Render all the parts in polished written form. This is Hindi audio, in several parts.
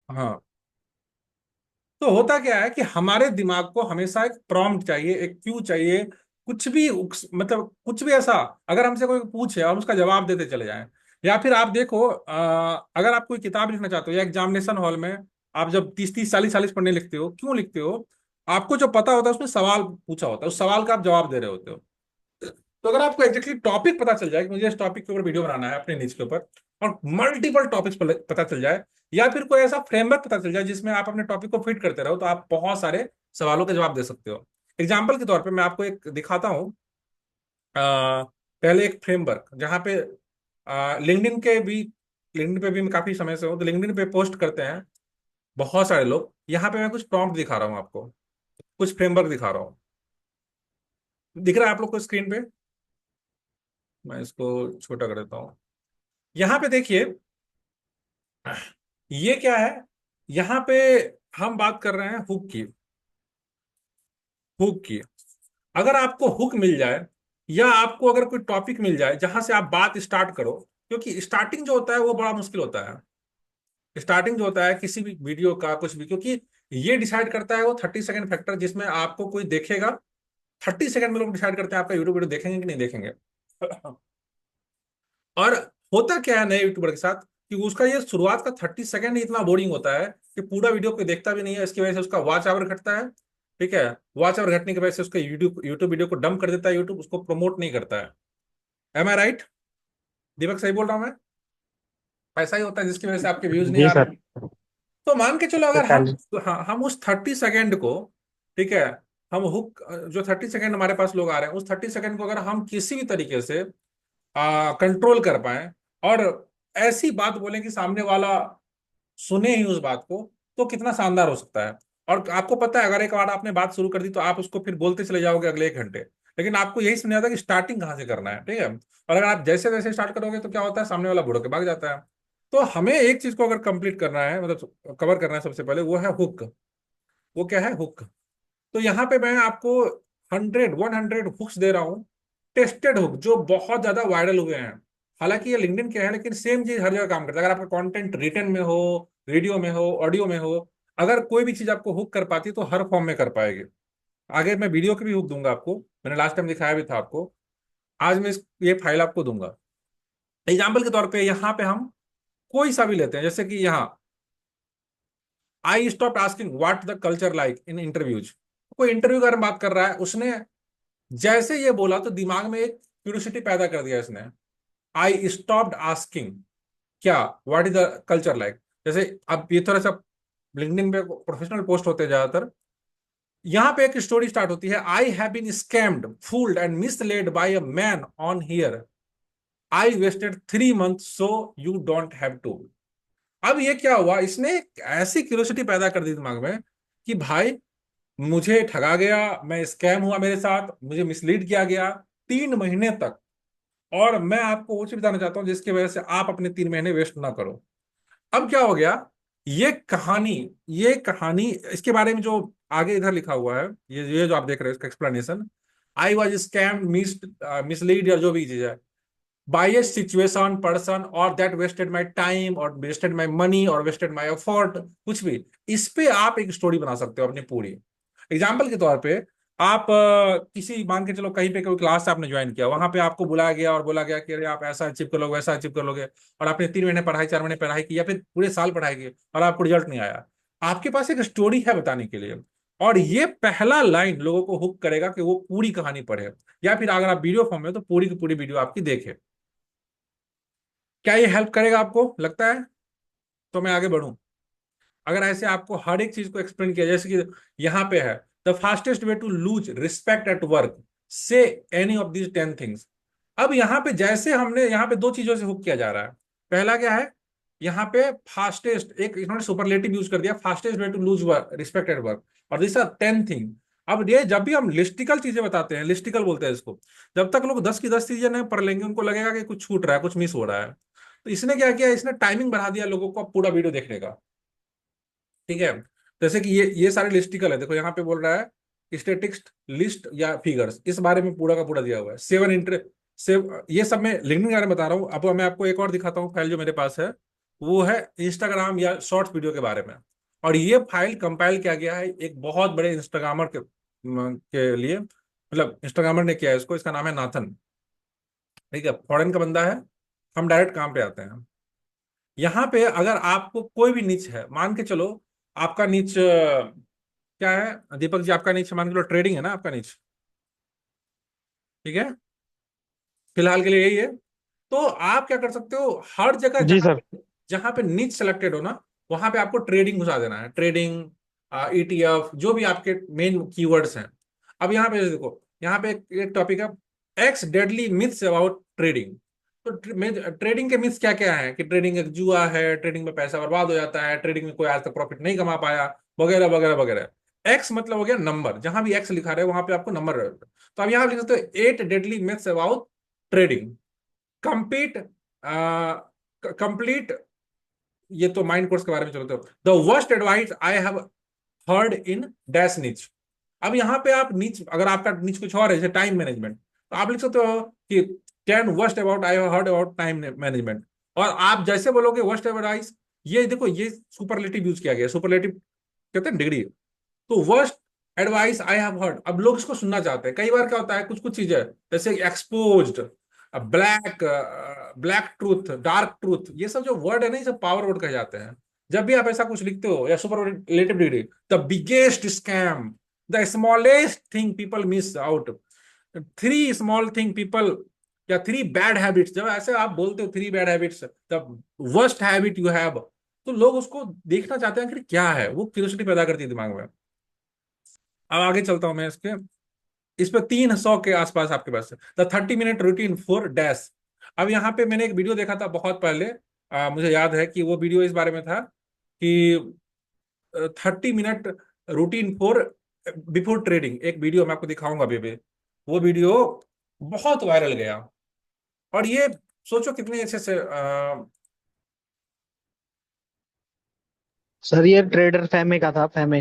हाँ, तो होता क्या है कि हमारे दिमाग को हमेशा एक प्रॉम्प्ट चाहिए, एक क्यू चाहिए, कुछ भी मतलब कुछ भी ऐसा, अगर हमसे कोई पूछे हम उसका जवाब देते चले जाएं। या फिर आप देखो, अगर आप कोई किताब लिखना चाहते हो या एग्जामिनेशन हॉल में आप जब 30 30 40 40 पढ़ने लिखते हो, क्यों लिखते हो? आपको जो पता होता है उसमें सवाल पूछा होता है, उस सवाल का आप जवाब दे रहे होते हो। तो अगर आपको एग्जैक्टली टॉपिक पता चल जाए कि मुझे इस टॉपिक के ऊपर वीडियो बनाना है अपने निज के ऊपर, और मल्टीपल टॉपिक्स पता चल जाए, या फिर कोई ऐसा फ्रेमवर्क पता चल जाए जिसमें आप अपने टॉपिक को फिट करते रहो, तो आप बहुत सारे सवालों के जवाब दे सकते हो। एग्जाम्पल के तौर पे मैं आपको एक दिखाता हूँ। पहले एक फ्रेमवर्क जहाँ पे लिंक्डइन के भी, लिंक्डइन पे भी मैं काफी समय से हूँ, तो लिंक्डइन पे पोस्ट करते हैं बहुत सारे लोग। यहाँ पे मैं कुछ प्रॉम्प्ट दिखा रहा हूँ आपको, कुछ फ्रेमवर्क दिखा रहा हूँ। दिख रहा है आप लोग को स्क्रीन पे? मैं इसको छोटा कर देता हूँ। यहाँ पे देखिए, ये क्या है? यहाँ पे हम बात कर रहे हैं हुक की। हुक की, अगर आपको हुक मिल जाए, या आपको अगर कोई टॉपिक मिल जाए जहां से आप बात स्टार्ट करो, क्योंकि स्टार्टिंग जो होता है वो बड़ा मुश्किल होता है। स्टार्टिंग जो होता है किसी भी वीडियो का कुछ भी, क्योंकि ये डिसाइड करता है वो 30 सेकंड फैक्टर, जिसमें आपको कोई देखेगा। 30 सेकंड में लोग डिसाइड करते हैं आपका यूट्यूब वीडियो देखेंगे कि नहीं देखेंगे। और होता क्या है नए यूट्यूबर के साथ, कि उसका ये शुरुआत का 30 सेकंड ही इतना बोरिंग होता है कि पूरा वीडियो कोई देखता भी नहीं है। इसकी वजह से उसका वॉच आवर घटता है। ठीक है, वॉच आवर घटने की वजह से उसका यूट्यूब यूट्यूब वीडियो को डंप कर देता है, यूट्यूब उसको प्रमोट नहीं करता है। एम आई राइट? दीपक सही बोल रहा हूं मैं? ऐसा ही होता है जिसकी वजह से आपके व्यूज नहीं जी आ रहे सर। हैं। तो मान के चलो, तो अगर हम, पहले। हाँ, हम उस 30 सेकंड को, ठीक है, हम हुक, जो 30 सेकंड हमारे पास लोग आ रहे हैं, उस 30 सेकंड को अगर हम किसी भी तरीके से कंट्रोल कर पाए, और ऐसी बात बोलें कि सामने वाला सुने ही उस बात को, तो कितना शानदार हो सकता है। और आपको पता है, अगर एक बार आपने बात शुरू कर दी तो आप उसको फिर बोलते चले जाओगे अगले 1 घंटे। लेकिन आपको यही समझ आता है कि स्टार्टिंग कहाँ से करना है, ठीक है। और अगर आप जैसे वैसे स्टार्ट करोगे तो क्या होता है, सामने वाला बुड़ के भाग जाता है। तो हमें एक चीज को अगर कंप्लीट करना है, मतलब कवर करना है, सबसे पहले वो है हुक। वो क्या है? हुक। तो यहाँ पे मैं आपको 100 हुक्स दे रहा हूँ, टेस्टेड हुक, जो बहुत ज्यादा वायरल हुए हैं। हालांकि ये लिंक्डइन के हैं, लेकिन सेम चीज हर जगह काम करता है। अगर आपका कंटेंट रिटर्न में हो, वीडियो में हो, ऑडियो में हो, अगर कोई भी चीज आपको हुक कर पाती है तो हर फॉर्म में कर पाएगी। आगे मैं वीडियो की भी हुक दूंगा आपको, मैंने लास्ट टाइम दिखाया भी था आपको। आज मैं ये फाइल आपको दूंगा। एग्जाम्पल के तौर पे यहाँ पे हम कोई सा भी लेते हैं, जैसे कि यहाँ, I stop asking what the culture like in interviews. कोई इंटरव्यू का बात कर रहा है, उसने जैसे ये बोला तो दिमाग में एक क्यूरियोसिटी पैदा कर दिया इसने। आई स्टॉप्ड आस्किंग क्या, what is the culture like. जैसे अब ये थोड़ा सा लिंक्डइन पे प्रोफेशनल पोस्ट होते हैं ज्यादातर। यहां पे एक स्टोरी स्टार्ट होती है, I have been scammed, fooled and misled by a man on here. I wasted 3 month, so you don't have to. अब ये क्या हुआ, इसने एक ऐसी क्यूरियोसिटी पैदा कर दी दिमाग में कि भाई, मुझे ठगा गया, मैं स्कैम हुआ, मेरे साथ मुझे मिसलीड किया गया 3 महीने तक। और मैं आपको वो चीज बताना चाहता हूं जिसकी वजह से आप अपने 3 महीने वेस्ट ना करो। अब क्या हो गया, ये कहानी, ये कहानी, इसके बारे में जो आगे इधर लिखा हुआ है, ये जो आप देख रहे हैं इसका explanation, I was scam, mislead, या जो भी चीज है, बाय ए सिचुएशन, पर्सन, और दैट वेस्टेड माई टाइम, और वेस्टेड माई मनी, और वेस्टेड माई एफर्ट, कुछ भी। इस पे आप एक स्टोरी बना सकते हो अपनी पूरी। एग्जाम्पल के तौर पे, आप किसी, मान के चलो कहीं पे कोई क्लास आपने ज्वाइन किया, वहां पे आपको बुलाया गया और बोला गया कि अरे आप ऐसा अचीव कर लोगे, वैसा अचीव कर लोगे, और आपने 3 महीने पढ़ाई, 4 महीने पढ़ाई की, या फिर पूरे साल पढ़ाई की, और आपको रिजल्ट नहीं आया। आपके पास एक स्टोरी है बताने के लिए, और ये पहला लाइन लोगों को हुक करेगा कि वो पूरी कहानी पढ़े, या फिर अगर आप वीडियो फॉर्म में तो पूरी की पूरी वीडियो आपकी देखे। क्या ये हेल्प करेगा आपको लगता है? तो मैं आगे बढ़ूं। अगर ऐसे आपको हर एक चीज को एक्सप्लेन किया, जैसे कि यहाँ पे है, the fastest way to lose respect at work, say any of these 10 things. अब यहाँ पे जैसे हमने यहाँ पे दो चीजों से हुक किया जा रहा है। पहला क्या है, यहाँ पे फास्टेस्ट, एक इन्होंने सुपरलेटिव यूज कर दिया, fastest way to lose respect at work, और दूसरा 10 थिंग। अब ये जब भी हम लिस्टिकल चीजें बताते हैं, लिस्टिकल बोलते हैं इसको, जब तक लोग 10 की 10 चीजें नहीं पढ़ लेंगे, उनको लगेगा कि कुछ छूट रहा है, कुछ मिस हो रहा है। तो इसने क्या किया, इसने टाइमिंग बढ़ा दिया लोगों को पूरा वीडियो देखने का। ठीक है, जैसे कि ये सारे लिस्टिकल है, देखो यहाँ पे बोल रहा है स्टेटिक्स, लिस्ट या फिगर्स, इस बारे में पूरा का पूरा दिया हुआ है। सेवन इंटर सेव, ये सब मैं लिंक्डइन के बारे में बता रहा हूँ। अब मैं आपको एक और दिखाता हूँ फाइल जो मेरे पास है। वो है इंस्टाग्राम या शॉर्ट्स वीडियो के बारे में। और ये फाइल कंपाइल किया गया है एक बहुत बड़े इंस्टाग्रामर के लिए, मतलब इंस्टाग्रामर ने किया है इसको, इसका नाम है नाथन। ठीक है, फॉरेन का बंदा है। हम डायरेक्ट काम पे आते हैं। यहाँ पे अगर आपको कोई भी नीच है, मान के चलो आपका नीच क्या है दीपक जी, आपका नीच मान के चलो ट्रेडिंग है ना आपका नीच, ठीक है, फिलहाल के लिए यही है। तो आप क्या कर सकते हो, हर जगह जी सर। जहां पे नीच सेलेक्टेड हो ना, वहां पे आपको ट्रेडिंग घुसा देना है। ट्रेडिंग, ईटीएफ, जो भी आपके मेन कीवर्ड्स हैं। अब यहाँ पे देखो, यहाँ पे एक टॉपिक है, x deadly myths about trading. तो ट्रेडिंग के मिथ्स क्या क्या है, कि ट्रेडिंग एक जुआ है, ट्रेडिंग में पैसा बर्बाद हो जाता है, ट्रेडिंग में कोई आज तक प्रॉफिट नहीं कमा पाया, वगैरह वगैरह वगैरह। एक्स मतलब हो गया नंबर, जहां भी एक्स लिखा रहे वहां पे आपको नंबर रहेगा। तो अब यहाँ लिख सकते हो 8 deadly myths about trading. Complete, complete, ये तो माइंड कोर्स के बारे में चलते हो। The worst advice I have heard in dash नीच। अब यहाँ पे आप नीच, अगर आपका नीच कुछ और है जैसे टाइम मैनेजमेंट, तो आप लिख सकते हो कि 10 worst about I have heard about time management. और आप जैसे बोलोगे वर्स्ट एडवाइस, ये देखो ये सुपरलेटिव यूज किया गया, सुपरलेटिव कहते हैं डिग्री। तो worst advice I have heard, अब लोग इसको सुनना चाहते हैं। कई बार क्या होता है, कुछ कुछ चीजें जैसे exposed, black, black truth, dark truth, ये सब जो वर्ड है ना, ये सब पावर वर्ड कहे जाते हैं। जब भी आप ऐसा कुछ लिखते हो या superlative degree, the biggest scam, the smallest thing people miss out, 3 small thing people, या 3 बैड हैबिट्स, जब ऐसे आप बोलते हो 3 bad habits, the worst habit you have, तो लोग उसको देखना चाहते हैं कि क्या है, वो क्यूरियोसिटी पैदा करती है दिमाग में। अब आगे चलता हूं मैं इसके, इस पे 300 के आसपास आपके पास है। The 30 minute routine for dash. अब यहाँ पे मैंने एक वीडियो देखा था बहुत पहले, मुझे याद है कि वो वीडियो इस बारे में था कि 30 minute routine for before trading. एक वीडियो मैं आपको दिखाऊंगा अभी भी। वो वीडियो बहुत वायरल गया। और ये सोचो कितने अच्छे से सर ये ट्रेडर फहमे का था, फहमे।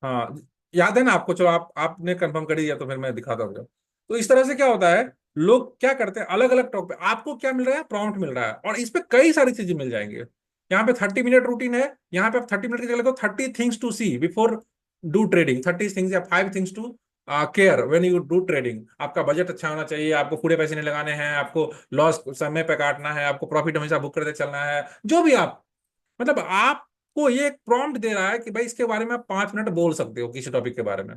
हाँ, याद है ना आपको? चलो आपने कंफर्म कर ही दिया तो फिर मैं दिखाता हूँ। तो इस तरह से क्या होता है, लोग क्या करते हैं, अलग अलग टॉपिक पे आपको क्या मिल रहा है, प्रॉम्प्ट मिल रहा है, और इस पे कई सारी चीजें मिल जाएंगी। यहाँ पे 30 मिनट रूटीन है, यहाँ पे आप 30 मिनट की जगह लिखो 30 things to see before do trading, 30 things या 5 things to care when you do trading. आपका बजट अच्छा होना चाहिए, आपको पूरे पैसे नहीं लगाने हैं, आपको लॉस समय पे काटना है, आपको प्रॉफिट हमेशा बुक करते चलना है, जो भी आप, मतलब आपको ये एक प्रॉम्प्ट दे रहा है कि भाई इसके बारे में आप 5 मिनट बोल सकते हो किसी टॉपिक के बारे में।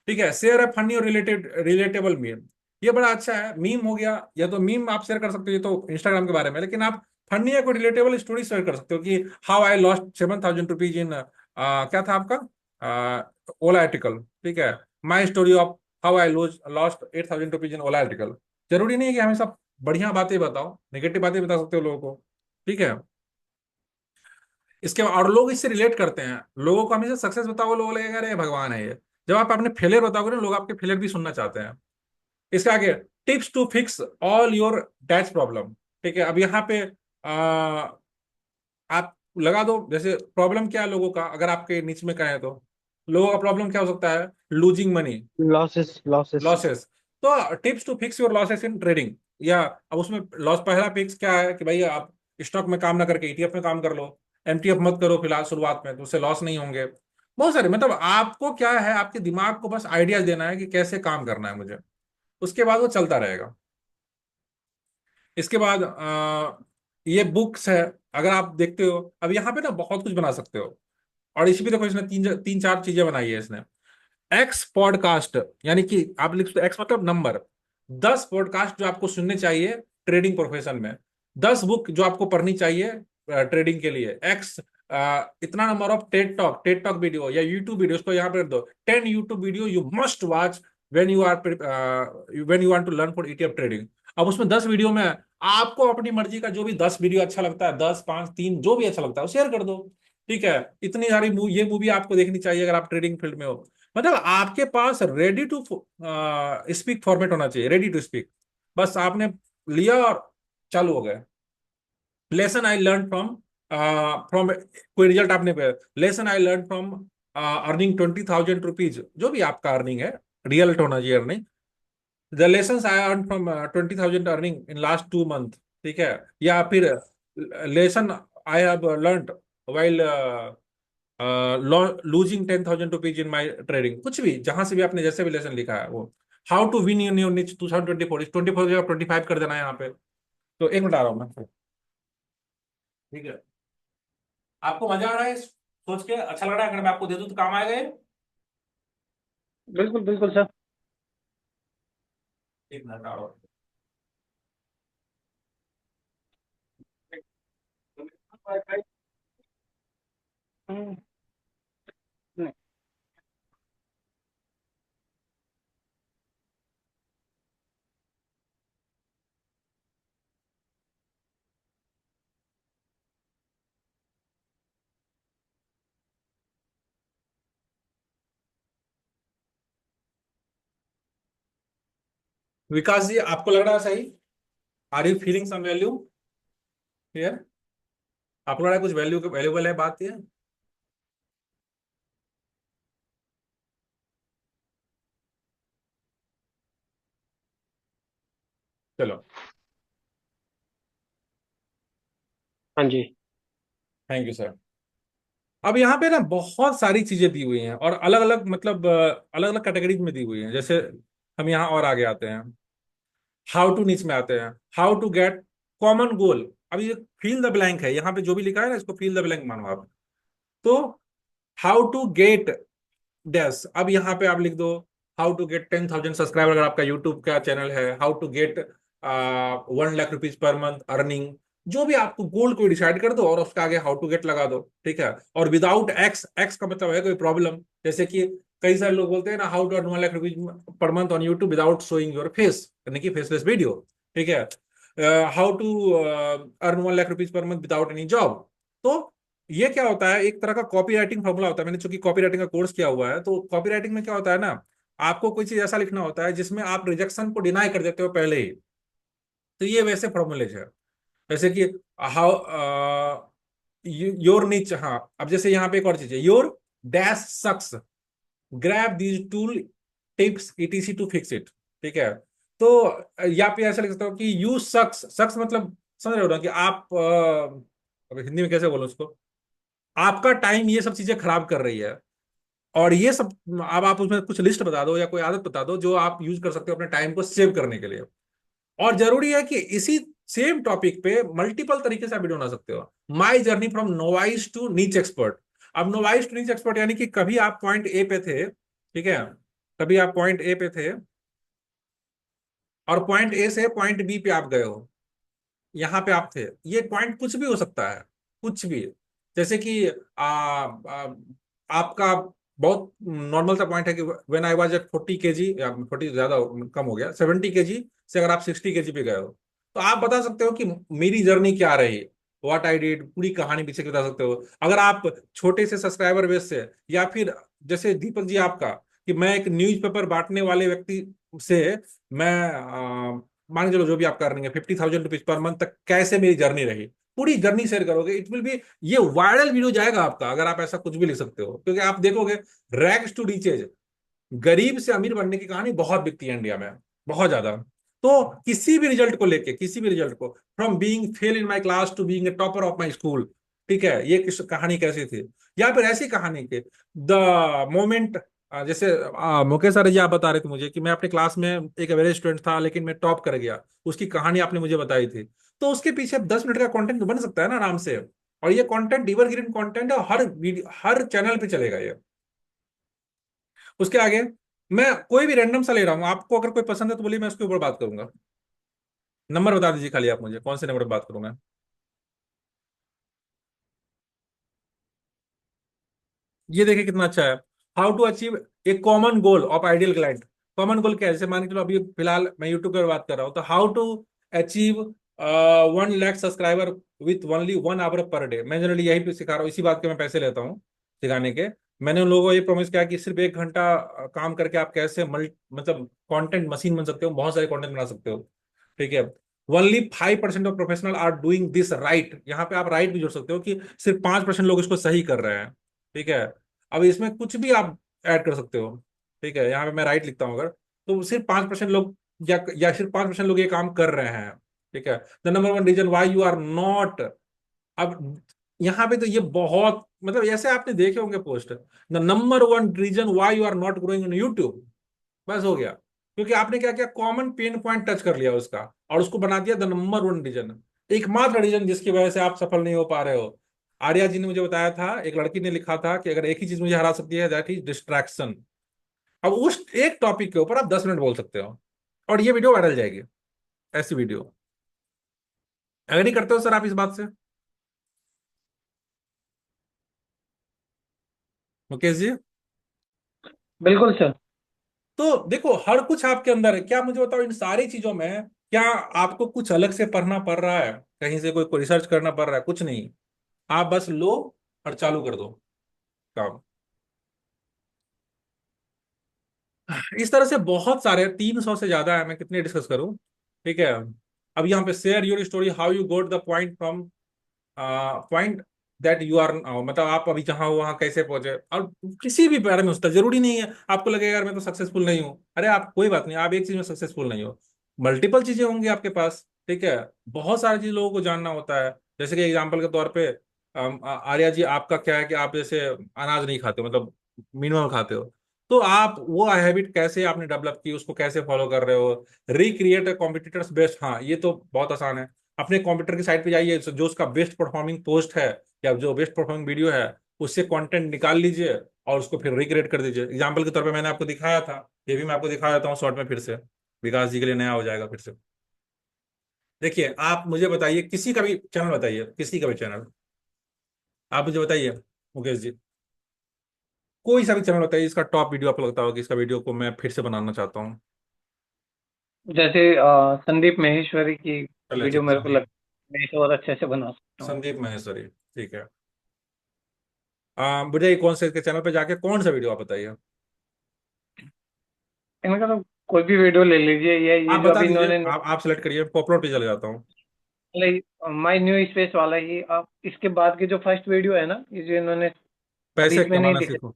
ठीक है, शेयर है फनी और रिलेटेबल मीम। ये बड़ा अच्छा है, मीम हो गया, या तो मीम आप शेयर कर सकते हो, ये तो इंस्टाग्राम के बारे में, लेकिन आप फनी या कोई रिलेटेबल स्टोरी शेयर कर सकते हो कि how I lost 7,000 rupees in, क्या था आपका, ओला आर्टिकल। ठीक है, my story of how I lost 8,000 rupees in Ola article. जरूरी नहीं है कि हमेशा बढ़िया बातें बताओ, नेगेटिव बातें बता सकते हो लोगों को। ठीक है, इसके और लोग इससे रिलेट करते हैं। लोगों को हमेशा सक्सेस बताओ, लोग लगेगा अरे भगवान है ये। जब आप अपने फेलियर बताओगे ना, लोग आपके फेलियर भी सुनना चाहते हैं। इसके आगे, tips to fix all your dash problem. ठीक है, अब यहाँ पे आप लगा दो, जैसे प्रॉब्लम क्या है लोगों का, अगर आपके नीच में कहें तो लोगों का प्रॉब्लम क्या हो सकता है, losing money, losses losses. Losses. तो tips to fix your losses in trading, या अब उसमें लॉस, पहला फिक्स क्या है कि भाई आप स्टॉक में काम ना करके ईटीएफ में काम कर लो। एमटीएफ मत करो फिलहाल शुरुआत में, तो उससे लॉस नहीं होंगे। बहुत सारे, मतलब आपको क्या है, आपके दिमाग को बस आइडियाज देना है कि कैसे काम करना है मुझे, उसके बाद वो चलता रहेगा। इसके बाद ये बुक्स है, अगर आप देखते हो अब यहाँ पे ना बहुत कुछ बना सकते हो। और इसी भी देखो, इसने तीन तीन चार चीजें बनाई है इसने। एक्स पॉडकास्ट, यानी कि आप लिख सकते हो, एक्स मतलब नंबर, 10 पॉडकास्ट जो आपको सुनने चाहिए ट्रेडिंग प्रोफेशन में, 10 बुक जो आपको पढ़नी चाहिए ट्रेडिंग के लिए। एक्स, इतना number of TED talk video या यूट्यूब वीडियो, उसको यहाँ पे रख दो, 10 YouTube video you must watch when you want to learn for ETF trading. अब उसमें 10 वीडियो में आपको अपनी मर्जी का जो भी 10 वीडियो अच्छा लगता है, 10, 5, 3 जो भी अच्छा लगता है वो शेयर कर दो। ठीक है, इतनी सारी ये मूवी आपको देखनी चाहिए अगर आप ट्रेडिंग फील्ड में हो। मतलब आपके पास रेडी टू स्पीक फॉर्मेट होना चाहिए, रेडी टू स्पीक। बस आपने लिया और चालू हो गए। Lesson I learn from, from कोई रिजल्ट आपने, lesson I learn from earning 20,000 rupees, जो भी आपका अर्निंग है, रियल होना चाहिए earning. The lesson I earn from 20,000 earning in last 2 month. ठीक है, या फिर lesson I have learned while losing 10,000 rupees in my trading, कुछ भी जहां से भी आपने जैसे भी लेसन लिखा है वो, how to win in your niche 2024, इस 24 जगह 25 कर देना है यहाँ पे। तो एक मिनट आ रहा हूँ मैं। ठीक है, आपको मजा आ रहा है सोच के, अच्छा लग रहा है? अगर मैं आपको दे दूं तो काम आएगा ये? बिल्कुल बिल्कुल सर। एक मिनट आ रहा हूँ। हम्म, नहीं। विकास जी, आपको लग रहा है सही? Are you feeling some value here? आपको लग रहा है कुछ वैल्यू वैल्यूबल है बात ये? चलो, हाँ जी। Thank you sir. अब यहाँ पे ना बहुत सारी चीजें दी हुई हैं, और अलग अलग मतलब अलग अलग कैटेगरीज में दी हुई हैं। जैसे हम यहाँ और आगे आते हैं, हाउ टू नीच में आते हैं, how to get common goal. अब ये फील द ब्लैंक है, यहाँ पे जो भी लिखा है ना इसको फील द ब्लैंक मानो आप। तो हाउ टू गेट डैश, अब यहाँ पे आप लिख दो हाउ टू गेट 10,000 सब्सक्राइबर, अगर आपका यूट्यूब का चैनल है, how to get 1 lakh rupees per month earning. जो भी आपको गोल को डिसाइड कर दो और उसका आगे हाउ टू गेट लगा दो, ठीक है। और विदाउट एक्स, एक्स का मतलब है कोई प्रॉब्लम, जैसे कि कई सारे लोग बोलते हैं ना, how to earn 1 lakh rupees per month on YouTube without showing your face, यानी कि फेसलेस वीडियो, ठीक है। How to earn 1 lakh rupees per month without any job. तो ये क्या होता है, एक तरह का कॉपी राइटिंग फॉर्मूला होता है। मैंने चूंकि कॉपी राइटिंग का कोर्स किया हुआ है, तो कॉपी राइटिंग में क्या होता है ना, आपको कोई चीज ऐसा लिखना होता है जिसमें आप रिजेक्शन को डिनाई कर देते हो पहले ही। तो ये वैसे फॉर्मूलेज है, जैसे कि हाउ योर नीच, हाँ। अब जैसे यहाँ पे एक और चीज है, your dash sucks, grab these tool tips ETC to fix it, ठीक है। तो या फिर ऐसा लिख सकता हूँ कि यू सक्स, सक्स मतलब समझ रहे हो ना कि आप अब हिंदी में कैसे बोलो उसको, आपका टाइम ये सब चीजें खराब कर रही है। और ये सब, अब आप उसमें कुछ लिस्ट बता दो या कोई आदत बता दो जो आप यूज कर सकते हो अपने टाइम को सेव करने के लिए। और जरूरी है कि इसी सेम टॉपिक पे मल्टीपल तरीके से आप वीडियो बना सकते हो। My journey from novice to niche expert. अब नोवाइस टू नीच एक्सपर्ट यानी कि कभी आप पॉइंट ए पे थे, ठीक है, कभी आप पॉइंट ए पे थे और पॉइंट ए से पॉइंट बी पे आप गए हो, यहाँ पे आप थे। ये पॉइंट कुछ भी हो सकता है, कुछ भी। जैसे कि आपका बहुत नॉर्मल सा पॉइंट है कि when I was at 40 kg, या 40 ज्यादा कम हो गया, 70 kg से अगर आप 60 kg पे गए हो, तो आप बता सकते हो कि मेरी जर्नी क्या रही, व्हाट आई डिड, पूरी कहानी पीछे की बता सकते हो। अगर आप छोटे से सब्सक्राइबर बेस से, या फिर जैसे दीपक जी आपका, कि मैं एक न्यूज़पेपर बांटने वाले व्यक्ति से, मैं मान के चलो जो भी आप कर रही है 50,000 रुपीज पर मंथ तक कैसे मेरी जर्नी रही, पूरी जर्नी शेयर करोगे, इट विल बी, ये वायरल वीडियो जाएगा आपका अगर आप ऐसा कुछ भी लिख सकते हो। क्योंकि आप देखोगे, रैग्स टू रिचेज, गरीब से अमीर बनने की कहानी बहुत बिकती है इंडिया में, बहुत ज्यादा। तो किसी भी रिजल्ट को लेके, किसी भी रिजल्ट को, from being fail in my class to being a topper of my school, ठीक है, ये किस कहानी कैसी थी। या फिर ऐसी कहानी के द मोमेंट, जैसे मुकेश सर जी आप बता रहे थे मुझे कि मैं अपने क्लास में एक एवरेज स्टूडेंट था लेकिन मैं टॉप कर गया, उसकी कहानी आपने मुझे बताई थी। तो उसके पीछे 10 मिनट का कंटेंट बन सकता है ना आराम से। और ये कंटेंट एवरग्रीन कंटेंट है, हर वीडियो हर चैनल पे चलेगा ये। उसके आगे मैं कोई भी रैंडम सा ले रहा हूँ, आपको अगर कोई पसंद है तो बोलिए, मैं उसके ऊपर बात करूंगा। नंबर बता दीजिए खाली आप मुझे, कौन से नंबर पर बात करूंगा। ये देखिए कितना अच्छा है, how to achieve a common goal of ideal client. Common goal क्या है, जैसे मान के चलो अभी फिलहाल मैं यूट्यूब पर बात कर रहा हूँ, तो how to achieve 1 lakh subscriber with only 1 hour per day. मैं जनरली यही पे सिखा रहा हूँ, इसी बात के मैं पैसे लेता हूँ सिखाने के। मैंने उन लोगों को ये प्रॉमिस किया कि सिर्फ 1 घंटा काम करके आप कैसे मतलब कंटेंट मशीन बन सकते हो, बहुत सारे कंटेंट बना सकते हो, ठीक है। Only 5% of professional are doing this right, यहाँ पे आप राइट भी जोड़ सकते हो कि सिर्फ 5% लोग इसको सही कर रहे हैं, ठीक है। अब इसमें कुछ भी आप ऐड कर सकते हो, ठीक है। यहाँ पे मैं राइट लिखता हूँ अगर, तो सिर्फ 5% लोग, या सिर्फ 5% लोग ये काम कर रहे हैं, ठीक है। The number one reason why you are not अब यहाँ पे तो ये बहुत मतलब ऐसे आपने देखे होंगे post, the number one reason why you are not growing in YouTube, बस हो गया। क्योंकि आपने क्या किया, कॉमन पेन पॉइंट टच कर लिया उसका और उसको बना दिया द नंबर वन रीजन, एकमात्र रीजन जिसकी वजह से आप सफल नहीं हो पा रहे हो। आर्या जी ने मुझे बताया था, एक लड़की ने लिखा था कि अगर एक ही चीज मुझे हरा सकती है दैट इज डिस्ट्रैक्शन। अब उस एक टॉपिक के ऊपर आप 10 मिनट बोल सकते हो और ये वीडियो वायरल जाएगी, ऐसी वीडियो। अगर नहीं करते हो सर आप इस बात से, मुकेश जी? बिल्कुल सर। तो देखो हर कुछ आपके अंदर है, क्या मुझे बताओ इन सारी चीजों में क्या आपको कुछ अलग से पढ़ना पड़ रहा है, कहीं से कोई रिसर्च करना पड़ रहा है? कुछ नहीं, आप बस लो और चालू कर दो काम। इस तरह से बहुत सारे 300 से ज्यादा है, मैं कितने डिस्कस करूं, ठीक है। अब यहाँ पे share your story how you got the point from point that you are, मतलब आप अभी जहां हो वहां कैसे पहुंचे, और किसी भी बारे में उसका जरूरी नहीं है आपको लगेगा यार मैं तो सक्सेसफुल नहीं हूँ, अरे आप कोई बात नहीं, आप एक चीज में सक्सेसफुल नहीं हो, मल्टीपल चीजें होंगी आपके पास, ठीक है। बहुत सारी चीज लोगों को जानना होता है। जैसे कि एग्जाम्पल के तौर पे आर्या जी आपका क्या है कि आप जैसे अनाज नहीं खाते हो, मतलब मिनिमम खाते हो, तो आप वो हैबिट कैसे आपने डेवलप की, उसको कैसे फॉलो कर रहे हो। रिक्रिएट कॉम्पिटिटर्स बेस्ट, हाँ ये तो बहुत आसान है। अपने कंप्यूटर की साइट पे जाइए, जो उसका बेस्ट परफॉर्मिंग पोस्ट है या जो बेस्ट परफॉर्मिंग वीडियो है, उससे कंटेंट निकाल लीजिए और उसको फिर रिक्रिएट कर दीजिए। एग्जाम्पल के तौर पे मैंने आपको दिखाया था, ये भी मैं आपको दिखा देता हूँ शॉर्ट में फिर से, विकास जी के लिए नया हो जाएगा फिर से। देखिए आप मुझे बताइए, किसी का भी चैनल बताइए, किसी का भी चैनल आप मुझे बताइए, मुकेश जी, कोई सा भी चैनल बताइए इसका टॉप वीडियो आपको लगता होगा कि इसका वीडियो को मैं फिर से बनाना चाहता हूँ। जैसे संदीप माहेश्वरी की चलिए वीडियो ठीक, मेरे को संदीप, लगता है मैं इसे और अच्छे से बना सकता हूँ। संदीप महेश्वरी, ठीक है। बताइए कौन से इसके चैनल पे जाके कौन सा वीडियो आप बताइए। इनका तो कोई भी वीडियो ले लीजिए, ये आप जो बता अभी दीजिए, इन्होंने आप सेलेक्ट करिए, पॉपुलर पे चले जाता हूँ। माई न्यू स्पेस वाला ही, आप इसके बाद की जो फर्स्ट वीडियो है ना, ये जो इन्होंने अभी पैसे इसमें नहीं कमाना दिखे। सीखो,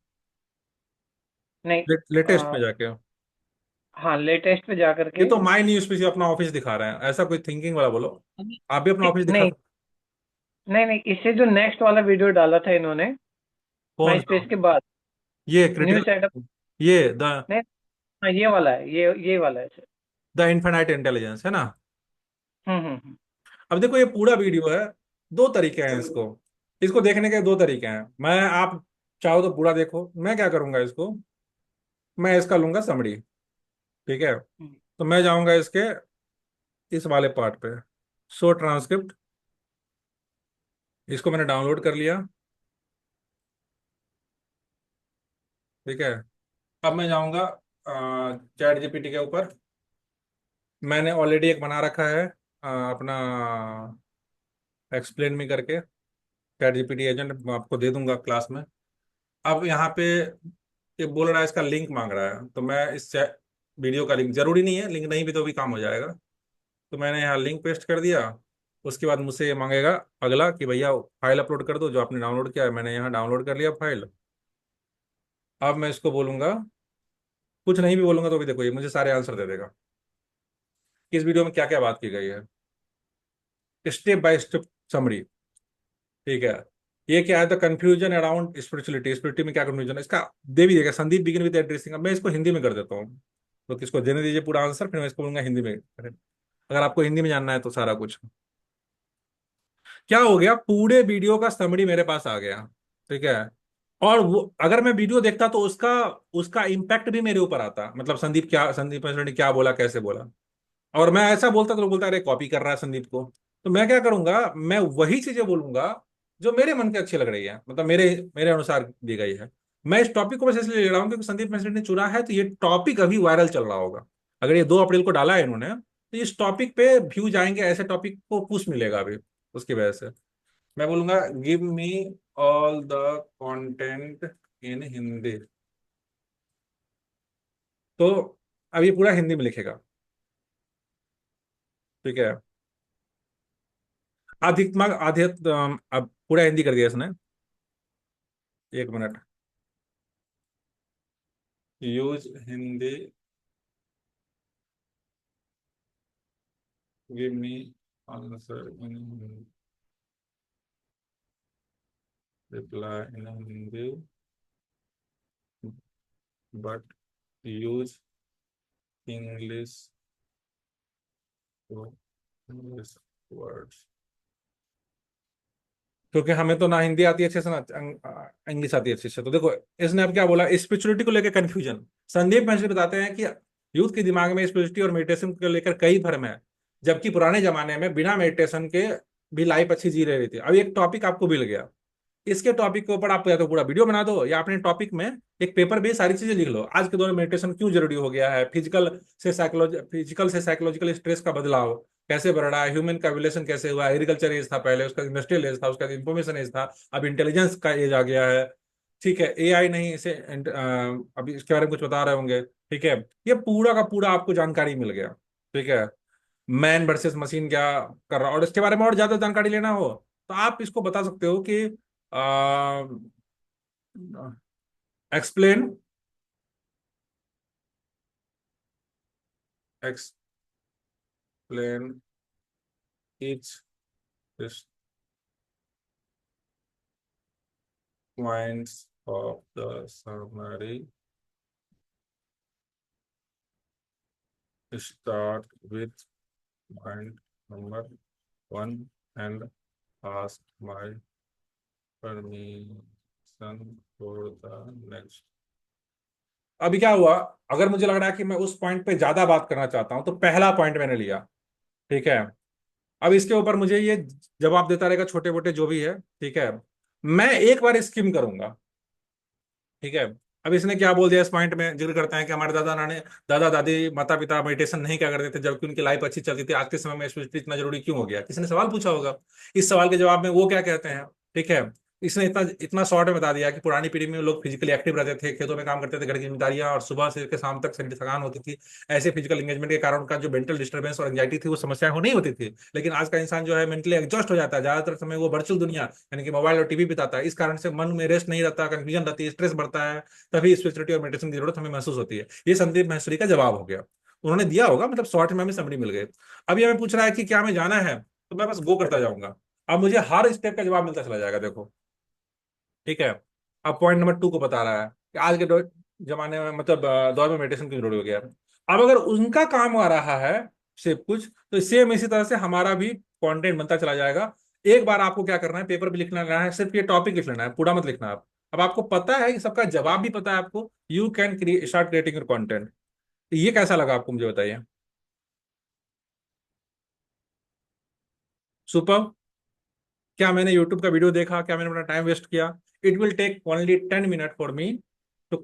नहीं। लेटेस्ट में जाके। हाँ, लेटेस्ट पे जा ये करके। तो माई न्यूज पे अपना ऑफिस दिखा रहे हैं, ऐसा कोई थिंकिंग वाला बोलो, आप भी अपना ऑफिस दिखा। नहीं नहीं नहीं, इससे जो नेक्स्ट वाला वीडियो डाला था इन्होंने कौन माई सा? स्पेस के बाद, ये न्यू सेटअप। क्रिटिकल, ये नहीं। हाँ, ये वाला है, ये वाला है सर। द इन्फिनाइट इंटेलिजेंस है ना? हम्म। अब देखो ये पूरा वीडियो है, दो तरीके हैं इसको, इसको देखने के दो तरीके हैं। मैं आप चाहो तो पूरा देखो, मैं क्या करूंगा इसको, मैं इसका लूंगा समरी, ठीक है। हम्म। तो मैं जाऊंगा इसके इस वाले पार्ट पे, शो ट्रांसक्रिप्ट, इसको मैंने डाउनलोड कर लिया, ठीक है। अब मैं जाऊंगा चैट जीपीटी के ऊपर, मैंने ऑलरेडी एक बना रखा है अपना एक्सप्लेन मी करके, चैट जीपीटी एजेंट मैं आपको दे दूंगा क्लास में। अब यहाँ पे ये बोल रहा है, इसका लिंक मांग रहा है, तो मैं इस वीडियो का लिंक, जरूरी नहीं है लिंक नहीं भी तो भी काम हो जाएगा, तो मैंने यहाँ लिंक पेस्ट कर दिया। उसके बाद मुझसे ये मांगेगा अगला कि भैया फाइल अपलोड कर दो जो आपने डाउनलोड किया है, मैंने यहाँ डाउनलोड कर लिया फाइल। अब मैं इसको बोलूंगा, कुछ नहीं भी बोलूंगा तो भी देखो ये मुझे सारे आंसर दे देगा कि इस वीडियो में क्या क्या बात की गई है, स्टेप बाय स्टेप समरी, ठीक है। ये क्या है, the confusion around spirituality, spirituality में क्या कंफ्यूजन है इसका, दे भी देगा, संदीप बिगिन विद एड्रेसिंग। अब मैं इसको हिंदी में कर देता हूँ, तो किसको देने दीजिए पूरा आंसर, फिर मैं इसको बोलूंगा हिंदी में करें। अगर आपको हिंदी में जानना है तो सारा कुछ क्या हो गया, पूरे वीडियो का समरी मेरे पास आ गया, ठीक है। और वो अगर मैं वीडियो देखता तो उसका उसका इम्पैक्ट भी मेरे ऊपर आता, मतलब संदीप मिश्रा ने क्या बोला, कैसे बोला। और मैं ऐसा बोलता तो लोग बोलता अरे कॉपी कर रहा है संदीप को। तो मैं क्या करूंगा, मैं वही चीजें बोलूंगा जो मेरे मन के अच्छी लग रही है, मतलब मेरे मेरे अनुसार दी गई है। मैं इस टॉपिक को बस इसलिए ले रहा हूँ क्योंकि संदीप मिश्रा ने चुना है, तो ये टॉपिक अभी वायरल चल रहा होगा। अगर ये 2 अप्रैल को डाला है इन्होंने, तो इस टॉपिक पे व्यूज आएंगे, ऐसे टॉपिक को पुश मिलेगा अभी, उसकी वजह से मैं बोलूंगा give me all the content in Hindi. तो अब ये पूरा हिंदी में लिखेगा, ठीक है। अधिकतम अब पूरा हिंदी कर दिया इसने, 1 minute, use Hindi, give me answer in Hindi. reply in Hindi, but use English to English words। क्योंकि हमें तो ना हिंदी आती है अच्छे से, ना इंग्लिश आती है अच्छे से। तो देखो, इसने अब क्या बोला, स्पिरिचुअलिटी को लेकर कंफ्यूजन। संदीप महर्षि बताते हैं कि यूथ के दिमाग में स्पिरिचुअलिटी और मेडिटेशन को लेकर कई भ्रम है, जबकि पुराने जमाने में बिना मेडिटेशन के भी लाइफ अच्छी जी रही थी। अब एक टॉपिक आपको मिल गया, इसके टॉपिक के ऊपर आप या तो पूरा वीडियो बना दो, या अपने टॉपिक में एक पेपर भी सारी चीजें लिख लो। आज के दौर में मेडिटेशन क्यों जरूरी हो गया है, फिजिकल से साइकोलॉजिकल स्ट्रेस का बदलाव कैसे बढ़ रहा है, ह्यूमन का एवोल्यूशन कैसे हुआ, एग्रीकल्चर एज था पहले, उसका इंडस्ट्रियल एज था, उसका इंफॉर्मेशन एज था, अब इंटेलिजेंस का एज आ गया है। ठीक है, एआई नहीं इसे अभी इसके बारे में कुछ बता रहे होंगे। ठीक है, ये पूरा का पूरा आपको जानकारी मिल गया। ठीक है, मैन वर्सेस मशीन क्या कर रहा है, और इसके बारे में और ज्यादा जानकारी लेना हो तो आप इसको बता सकते हो कि explain explain each points of the summary, start with point number 1 and ask my permission for the next। अभी क्या हुआ, अगर मुझे लग रहा है कि मैं उस पॉइंट पे ज्यादा बात करना चाहता हूं तो पहला पॉइंट मैंने लिया। ठीक है, अब इसके ऊपर मुझे ये जवाब देता रहेगा छोटे मोटे जो भी है। ठीक है, मैं एक बार स्किम करूंगा। ठीक है, अब इसने क्या बोल दिया, इस पॉइंट में जिक्र करते हैं कि हमारे दादा दादी माता पिता मेडिटेशन नहीं क्या करते थे, जबकि उनकी लाइफ अच्छी चलती थी। आज के समय में स्पिरिचुअलिटी इतना जरूरी क्यों हो गया, किसी ने सवाल पूछा होगा। इस सवाल के जवाब में वो क्या कहते हैं। ठीक है, इसने इतना इतना शॉर्ट में बता दिया कि पुरानी पीढ़ी में लोग फिजिकली एक्टिव रहते थे, खेतों में काम करते थे, घर की जिम्मेदारियां, और सुबह से लेकर शाम तक शरीर थकान होती थी। ऐसे फिजिकल एंगेजमेंट के कारण उनका जो मेंटल डिस्टर्बेंस और एंजाइटी थी वो समस्याएं हो नहीं होती थी। लेकिन आज का इंसान जो है मेंटली एग्जॉस्ट हो जाता है, ज्यादातर समय वो वर्चुअल दुनिया यानी कि मोबाइल और टीवी बिताता है। इस कारण से मन में रेस्ट नहीं रहता, कंफ्यूजन रहती है, स्ट्रेस बढ़ता है। तभी स्पिरिचुअलिटी और मेडिटेशन की जरूरत हमें महसूस होती है। ये संदीप महसूरी का जवाब हो गया, उन्होंने दिया होगा, मतलब शॉर्ट में हमें समरी मिल गई। अभी हमें पूछ रहा है कि क्या हमें जाना है, तो मैं बस गो करता जाऊंगा। अब मुझे हर स्टेप का जवाब मिलता चला जाएगा, देखो। ठीक है, अब पॉइंट नंबर 2 को बता रहा है कि आज के जमाने में, मतलब दौर में मेडिटेशन क्यों जरूरी हो गया है। अब अगर उनका काम आ रहा है सिर्फ कुछ, तो सेम इसी तरह से हमारा भी कंटेंट बनता चला जाएगा। एक बार आपको क्या करना है, पेपर भी लिखना है, सिर्फ ये टॉपिक लिख लेना है, पूरा मत लिखना आप। अब आपको पता है कि सबका जवाब भी पता है आपको, you can start creating your content. ये कैसा लगा आपको, मुझे बताइए। सुपर। क्या मैंने यूट्यूब का वीडियो देखा, क्या मैंने अपना टाइम वेस्ट किया। It will take only 10 minute for me to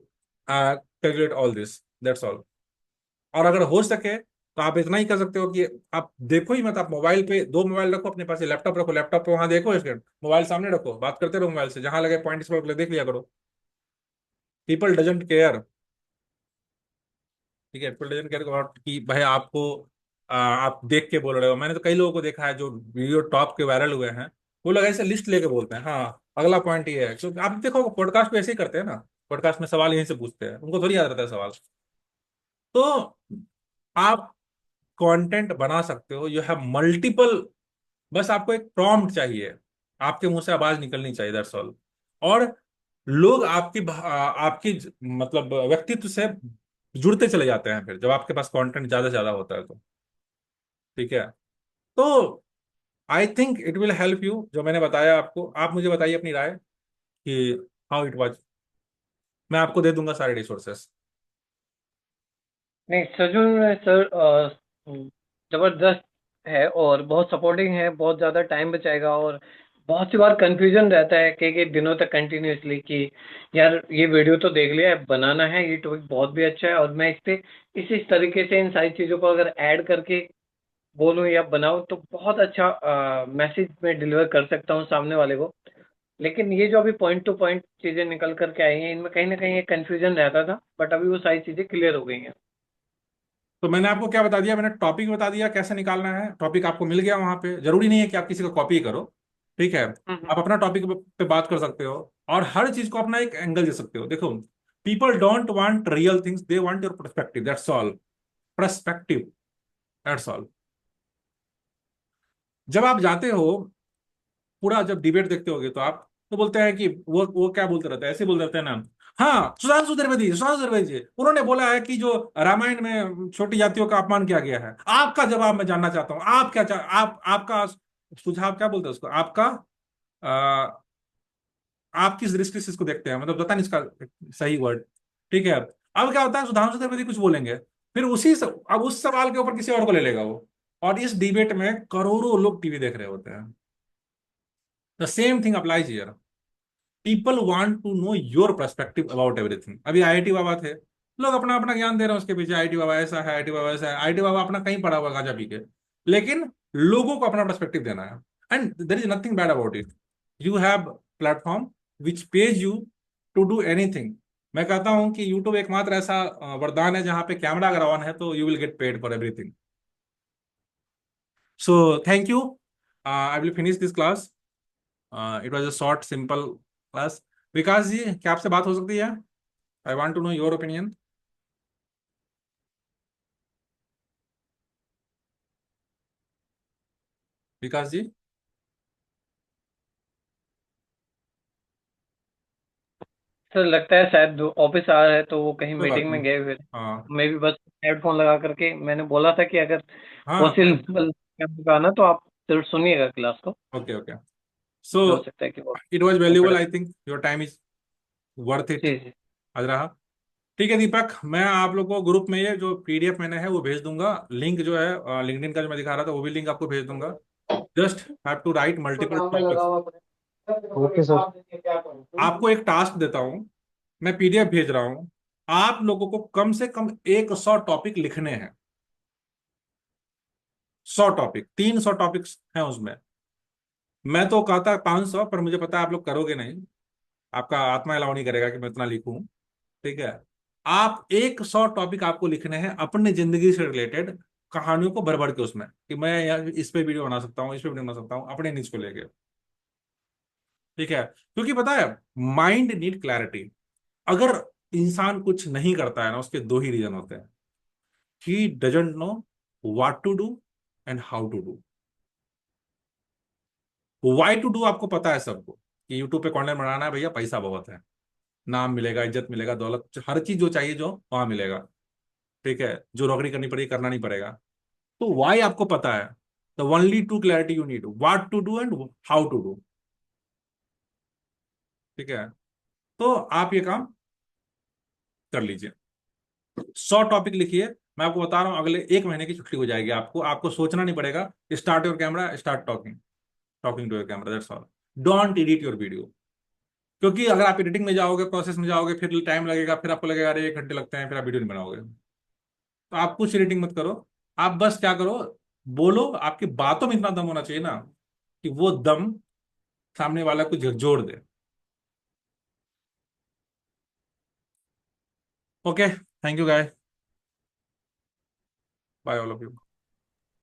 calculate all this, that's all. और अगर हो सके तो आप इतना ही कर सकते हो कि आप देखो ही मत, आप मोबाइल पे, दो मोबाइल रखो अपने पास, लैपटॉप रखो, लैपटॉप पे वहां देखो स्क्रीन, मोबाइल सामने रखो, बात करते रहो मोबाइल से, जहां लगे पॉइंट इस पर देख लिया करो। People doesn't care. ठीक है, पीपल डजेंट केयर अबाउट कि भाई आपको आप देख के बोल रहे हो। मैंने तो कई लोगों को देखा है जो वीडियो टॉप के वायरल हुए हैं, वो लोग ऐसे लिस्ट लेके बोलते हैं, हाँ अगला पॉइंट ये है। क्योंकि आप देखो पॉडकास्ट पे ऐसे ही करते हैं ना, पॉडकास्ट में सवाल यहीं से पूछते हैं, उनको थोड़ी याद रहता है सवाल। तो आप कंटेंट बना सकते हो, यू हैव मल्टीपल, बस आपको एक प्रॉम्प्ट चाहिए, आपके मुंह से आवाज निकलनी चाहिए, दैट्स ऑल। और लोग आपकी मतलब व्यक्तित्व से जुड़ते चले जाते हैं फिर, जब आपके पास कंटेंट ज्यादा से ज्यादा होता है तो। ठीक है, तो I think it will help you जो मैंने बताया आपको। आप मुझे बताइए अपनी राय कि हाउ इट वाज। मैं आपको दे दूंगा सारे रिसोर्सेस। नहीं, सजन सर जबरदस्त है और बहुत सपोर्टिंग है, बहुत ज्यादा टाइम बचाएगा। और बहुत सी बार कंफ्यूजन रहता है कई दिनों तक कंटिन्यूअसली कि यार ये वीडियो तो देख लिया है, बनाना है, ये टॉपिक बहुत भी अच्छा है और मैं इस पे इस तरीके से इन सारी चीजों को अगर ऐड करके बोलूं या बनाऊं तो बहुत अच्छा मैसेज मैं डिलीवर कर सकता हूं सामने वाले को। लेकिन ये जो अभी पॉइंट टू पॉइंट चीजें निकल करके आई हैं, इनमें कहीं ना कहीं एक कंफ्यूजन रहता था, बट अभी वो सारी चीजें क्लियर हो गई हैं। तो मैंने आपको क्या बता दिया, मैंने टॉपिक बता दिया कैसे निकालना है। टॉपिक आपको मिल गया वहां पे, जरूरी नहीं है कि आप किसी को कॉपी करो। ठीक है, हम्म। आप अपना टॉपिक पे बात कर सकते हो, और हर चीज को अपना एक एंगल दे सकते हो। देखो, people don't want real things, they want your perspective, that's all. Perspective, that's all. जब आप जाते हो, पूरा जब डिबेट देखते होगे तो आप तो बोलते हैं कि वो क्या बोलते रहते हैं, ऐसे बोलते रहते हैं ना, हाँ सुधांशु त्रिवेदी, सुधांशु त्रिवेदी जी उन्होंने बोला है कि जो रामायण में छोटी जातियों का अपमान किया गया है। आपका जवाब मैं जानना चाहता हूँ, आप क्या आप आपका सुझाव क्या बोलते हैं उसको, आपका आ, आप किस दृष्टि से इसको देखते हैं, मतलब पता नहीं इसका सही वर्ड। ठीक है, अब क्या होता है, सुधांशु त्रिवेदी कुछ बोलेंगे, फिर अब उस सवाल के ऊपर किसी और को ले लेगा वो, और इस डिबेट में करोड़ों लोग टीवी देख रहे होते हैं। The same thing applies here. People want to know your perspective about everything. अभी आईआईटी बाबा थे, लोग अपना अपना ज्ञान दे रहे हैं उसके पीछे, आईआईटी बाबा ऐसा है, आईआईटी बाबा ऐसा है, आईआईटी बाबा अपना कहीं पढ़ा हुआ गांजा पी के, लेकिन लोगों को अपना पर्सपेक्टिव देना है। And there is nothing bad about it. You have platform which pays you to do anything. मैं कहता हूं कि यूट्यूब एकमात्र ऐसा वरदान है जहां पे कैमरा अगर ऑन है तो you will get paid for everything. So thank you, I will finish this class. It was a short simple class. Vikas ji, क्या आपसे बात हो सकती है? I want to know your opinion. Vikas ji. Sir लगता है शायद ऑफिस आ रहा है, तो वो कहीं कोई बात मीटिंग में नहीं। गए हुए थे। हाँ मैं भी बस हेडफोन लगा करके, मैंने बोला था कि अगर हाँ कोई। पॉसिबल का आना तो आप जरूर सुनिएगा क्लास को। Okay okay. सो हो सकता है कि वो it was valuable, comfortable. I think your time is worth it. जी जी। आज रहा। ठीक है दीपक, मैं आप लोग को ग्रुप में ये जो पीडीएफ मैंने है वो भेज दूंगा, लिंक जो है लिंक्डइन का जो मैं दिखा रहा था वो भी लिंक आपको भेज दूंगा। जस्ट हैव टू राइट तो मल्टीपल काम में लगा टॉपिक्स। हुआ अपने। Okay sir. आपको एक टास्क देता हूं, मैं पीडीएफ भेज रहा हूं, आप लोगों को कम से कम 100 टॉपिक लिखने हैं। 100 टॉपिक, 300 टॉपिक्स हैं उसमें। मैं तो कहता 500, पर मुझे पता है आप लोग करोगे नहीं, आपका आत्मा अलाउ नहीं करेगा कि मैं इतना लिखूं। ठीक है, आप 100 टॉपिक आपको लिखने हैं अपनी जिंदगी से रिलेटेड, कहानियों को भर भर के उसमें, कि मैं यार इस पे वीडियो बना सकता हूँ, इस पे वीडियो बना सकता हूँ, अपने निज को लेके। ठीक है, क्योंकि पता है, माइंड नीड क्लैरिटी। अगर इंसान कुछ नहीं करता है ना, उसके दो ही रीजन होते हैं। He doesn't know what to do and how to do. Why to do आपको पता है सबको, कि यूट्यूब पे कंटेंट बनाना है भैया, पैसा बहुत है, नाम मिलेगा, इज्जत मिलेगा, दौलत, हर चीज जो चाहिए जो वहां मिलेगा। ठीक है, जो नौकरी करनी पड़ेगी करना नहीं पड़ेगा। तो वाई आपको पता है। The only two clarity you need, what to do and how to do. ठीक है, तो आप ये काम कर लीजिए। 100 टॉपिक लिखिए। मैं आपको बता रहा हूँ, अगले 1 महीने की छुट्टी हो जाएगी आपको, आपको सोचना नहीं पड़ेगा। Start your camera, start talking, talking to your camera, that's all. Don't edit your video. क्योंकि अगर आप एडिटिंग में जाओगे, प्रोसेस में जाओगे, फिर टाइम लगेगा, फिर आपको लगेगा अरे 1 घंटे लगते हैं, फिर आप वीडियो नहीं बनाओगे। तो आप कुछ एडिटिंग मत करो। आप बस क्या करो, बोलो, आपकी बातों में इतना दम होना चाहिए ना, कि वो दम सामने वाला को झकझोर दे। Okay, thank you guy, bye all of you.